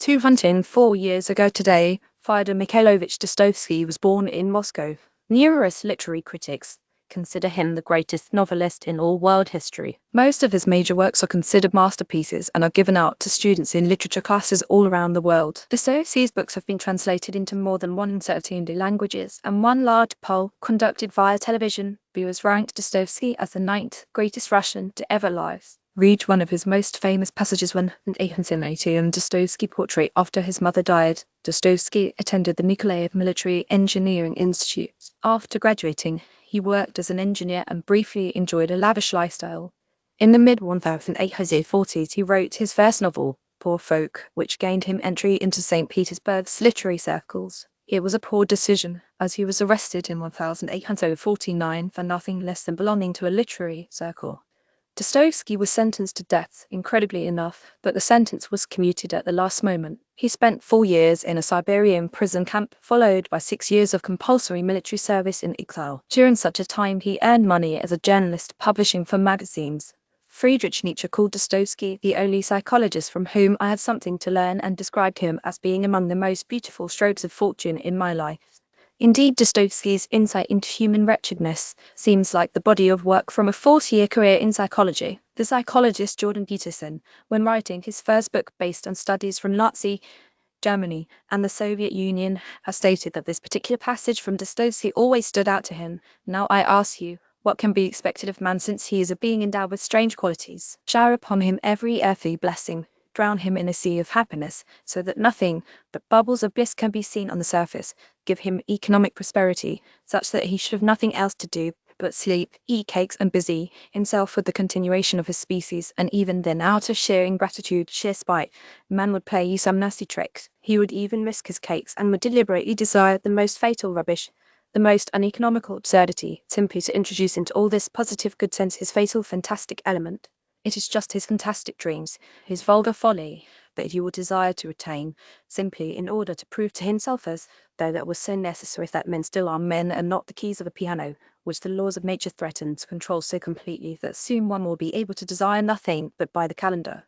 204 years ago today, Fyodor Mikhailovich Dostoevsky was born in Moscow. Numerous literary critics consider him the greatest novelist in all world history. Most of his major works are considered masterpieces and are given out to students in literature classes all around the world. Dostoevsky's books have been translated into more than 113 languages, and one large poll conducted via television viewers ranked Dostoevsky as the ninth greatest Russian to ever live. Read one of his most famous passages when in 1880 Dostoevsky portrait after his mother died. Dostoevsky attended the Nikolaev Military Engineering Institute. After graduating, he worked as an engineer and briefly enjoyed a lavish lifestyle. In the mid-1840s, he wrote his first novel, Poor Folk, which gained him entry into St. Petersburg's literary circles. It was a poor decision, as he was arrested in 1849 for nothing less than belonging to a literary circle. Dostoevsky was sentenced to death, incredibly enough, but the sentence was commuted at the last moment. He spent 4 years in a Siberian prison camp, followed by 6 years of compulsory military service in exile. During such a time, he earned money as a journalist, publishing for magazines. Friedrich Nietzsche called Dostoevsky the only psychologist from whom I had something to learn and described him as being among the most beautiful strokes of fortune in my life. Indeed, Dostoevsky's insight into human wretchedness seems like the body of work from a 40-year career in psychology. The psychologist Jordan Peterson, when writing his first book based on studies from Nazi Germany and the Soviet Union, has stated that this particular passage from Dostoevsky always stood out to him. Now I ask you, what can be expected of man since he is a being endowed with strange qualities? Shower upon him every earthly blessing. Drown him in a sea of happiness, so that nothing but bubbles of bliss can be seen on the surface. Give him economic prosperity, such that he should have nothing else to do but sleep, eat cakes, and busy himself with the continuation of his species, and even then, out of sheer ingratitude, sheer spite, man would play you some nasty tricks. He would even risk his cakes, and would deliberately desire the most fatal rubbish, the most uneconomical absurdity, simply to introduce into all this positive good sense his fatal fantastic element. It is just his fantastic dreams, his vulgar folly, that he will desire to retain, simply in order to prove to himself as though that was so necessary that men still are men and not the keys of a piano, which the laws of nature threaten to control so completely that soon one will be able to desire nothing but by the calendar.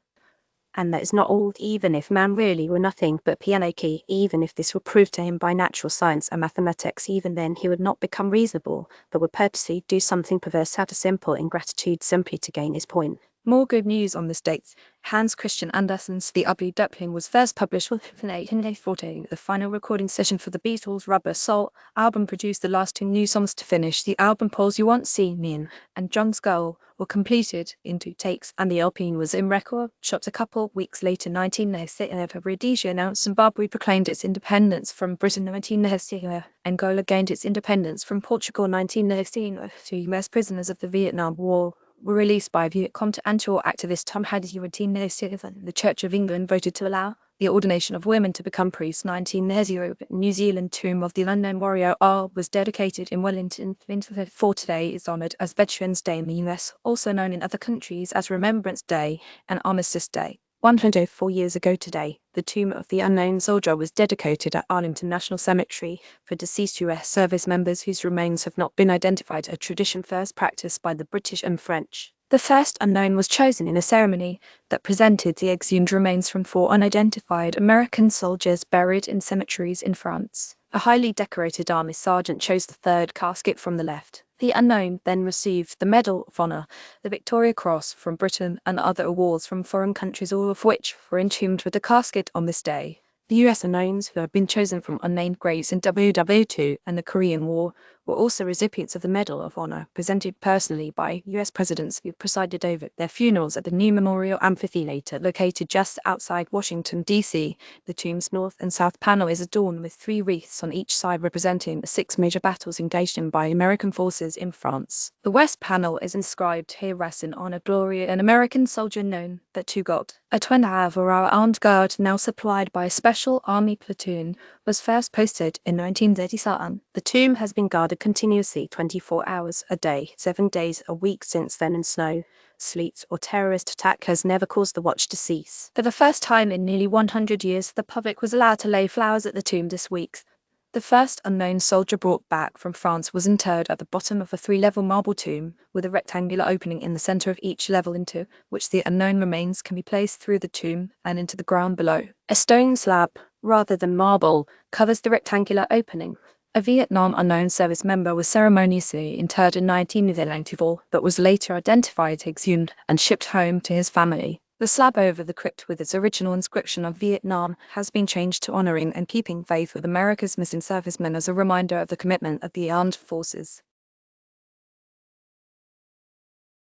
And that is not all, even if man really were nothing but piano key, even if this were proved to him by natural science and mathematics, even then he would not become reasonable, but would purposely do something perverse out of simple ingratitude simply to gain his point. More good news on this date. Hans Christian Andersen's The Ugly Duckling was first published in 1814. The final recording session for the Beatles' Rubber Soul album produced the last 2 new songs to finish. The album Polls You Won't See Me In and John's Girl were completed in 2 takes, and the LP was in record shops a couple weeks later. 1996, Rhodesia announced Zimbabwe proclaimed its independence from Britain. 1996, Angola gained its independence from Portugal. 1996, 2 US prisoners of the Vietnam War were released by Viet Cong anti-war activist Tom Hardy. 1997, the Church of England voted to allow the ordination of women to become priests. 1990, New Zealand Tomb of the Unknown Warrior R was dedicated in Wellington. 2034 today is honoured as Veterans Day in the US, also known in other countries as Remembrance Day and Armistice Day. 104 years ago today, the tomb of the unknown soldier was dedicated at Arlington National Cemetery for deceased US service members whose remains have not been identified, a tradition first practiced by the British and French. The first unknown was chosen in a ceremony that presented the exhumed remains from 4 unidentified American soldiers buried in cemeteries in France. A highly decorated army sergeant chose the 3rd casket from the left. The unknown then received the Medal of Honor, the Victoria Cross from Britain, and other awards from foreign countries, all of which were entombed with the casket on this day. The US unknowns, who have been chosen from unnamed graves in WW2 and the Korean War, were also recipients of the Medal of Honor, presented personally by US presidents who presided over their funerals at the new Memorial Amphitheater located just outside Washington, D.C. The tomb's north and south panel is adorned with 3 wreaths on each side representing the 6 major battles engaged in by American forces in France. The west panel is inscribed "Here rests in honor Gloria, an American soldier known but to God." A twin for our armed guard, now supplied by a special army platoon, was first posted in 1937. The tomb has been guarded continuously 24 hours a day, 7 days a week since then, and snow, sleet, or terrorist attack has never caused the watch to cease. For the first time in nearly 100 years, the public was allowed to lay flowers at the tomb this week. The first unknown soldier brought back from France was interred at the bottom of a 3-level marble tomb, with a rectangular opening in the center of each level into which the unknown remains can be placed through the tomb and into the ground below. A stone slab, rather than marble, covers the rectangular opening. A Vietnam unknown service member was ceremoniously interred in 1994, but was later identified, exhumed, and shipped home to his family. The slab over the crypt with its original inscription of Vietnam has been changed to honoring and keeping faith with America's missing servicemen as a reminder of the commitment of the armed forces.